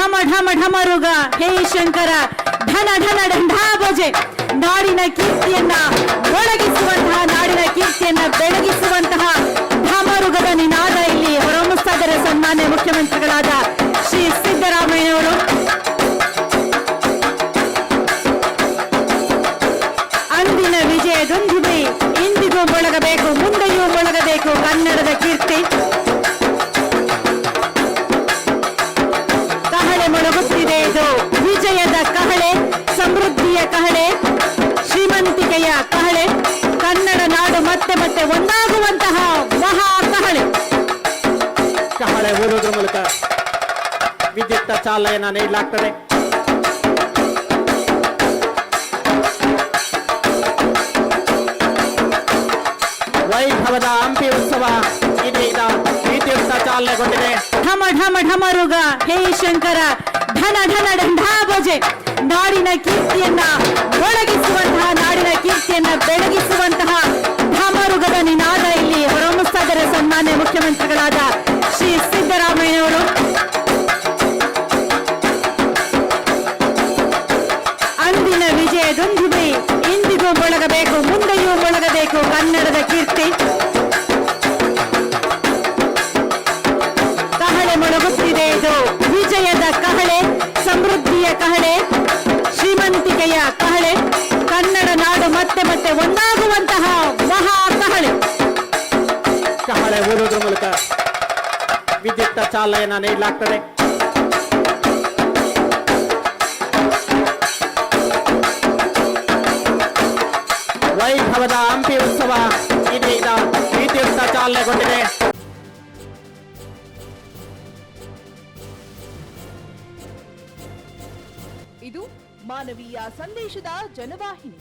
ಢಮ ಢಮ ಢಮರುಗ ಹೇ ಶಂಕರ ಢನ ಢನ ಢಂಢಾಬಜೆ ನಾಡಿನ ಕೀರ್ತಿಯನ್ನ ಒಳಗಿಸುವಂತಹ ನಾಡಿನ ಕೀರ್ತಿಯನ್ನ ಬೆಳಗಿಸುವಂತಹ ಢಮರುಗದ ನಿನಾದ ಇಲ್ಲಿ ಹೊರಹೊಮ್ಮಿಸ್ತಾ ಇದ್ದಾರೆ ಸನ್ಮಾನ್ಯ ಮುಖ್ಯಮಂತ್ರಿಗಳಾದ ಶ್ರೀ ಸಿದ್ದರಾಮಯ್ಯನವರು. ಅಂದಿನ ವಿಜಯದೊಂದಿಗೆ ಇಂದಿಗೂ ಮೊಳಗಬೇಕು, ಮುಂದೆಯೂ ಮೊಳಗಬೇಕು ಕನ್ನಡದ ಕೀರ್ತಿ. ಕಹಳೆ ಮೊಳಗುತ್ತಿದೆ, ಇದು ವಿಜಯದ ಕಹಳೆ, ಸಮೃದ್ಧಿಯ ಕಹಳೆ, ಶ್ರೀಮಂತಿಕೆಯ ಕಹಳೆ, ಕನ್ನಡ ನಾಡು ಮತ್ತೆ ಮತ್ತೆ ಒಂದಾಗುವಂತಹ ಮಹಾ ಕಹಳೆ. ಕಹಳೆ ಊರುವುದರ ಮೂಲಕ ವಿದ್ಯುಕ್ತ ಚಾಲನೆಯನ್ನು ನೀಡಲಾಗ್ತದೆ. ವೈಭವದ ಹಂಪಿ ಉತ್ಸವ ಇದೀಗ ವಿದ್ಯುಕ್ತ ಚಾಲನೆಗೊಂಡಿದೆ. ಢಮ ಢಮ ಢಮರುಗ ಹೇ ಶಂಕರ ಢನ ಢನ ಢಂಢಾಬಜೆ ನಾಡಿನ ಕೀರ್ತಿಯನ್ನ ಒಳಗಿಸುವಂತಹ ನಾಡಿನ ಕೀರ್ತಿಯನ್ನ ಬೆಳಗಿಸುವಂತಹ ಢಮರುಗದ ನಿನಾದ ಇಲ್ಲಿ ಹೊರಹೊಮ್ಮಿಸ್ತಾ ಇದ್ದಾರೆ ಸನ್ಮಾನ್ಯ ಮುಖ್ಯಮಂತ್ರಿಗಳಾದ ಶ್ರೀ ಸಿದ್ದರಾಮಯ್ಯನವರು. ಅಂದಿನ ವಿಜಯದೊಂದಿಗೆ ಇಂದಿಗೂ ಮೊಳಗಬೇಕು, ಮುಂದೆಯೂ ಮೊಳಗಬೇಕು ಕನ್ನಡದ ಕೀರ್ತಿ. ಕಹಳೆ ಮೊಳಗುತ್ತಿದೆ, ಇದು ವಿಜಯದ ಕಹಳೆ, ಸಮೃದ್ಧಿಯ ಕಹಳೆ, ಶ್ರೀಮಂತಿಕೆಯ ಕಹಳೆ, ಕನ್ನಡ ನಾಡು ಮತ್ತೆ ಮತ್ತೆ ಒಂದಾಗುವಂತಹ ಮಹಾ ಕಹಳೆ. ಕಹಳೆ ಊರುವುದರ ಮೂಲಕ ವಿದ್ಯುಕ್ತ ಚಾಲನೆಯನ್ನು ನೀಡಲಾಗ್ತದೆ. ವೈಭವದ ಹಂಪಿ ಉತ್ಸವ ಇದೀಗ ವಿದ್ಯುಕ್ತ ಚಾಲನೆಗೊಂಡಿದೆ. ಇದು ಮಾನವೀಯ ಸಂದೇಶದ ಜನವಾಹಿನಿ.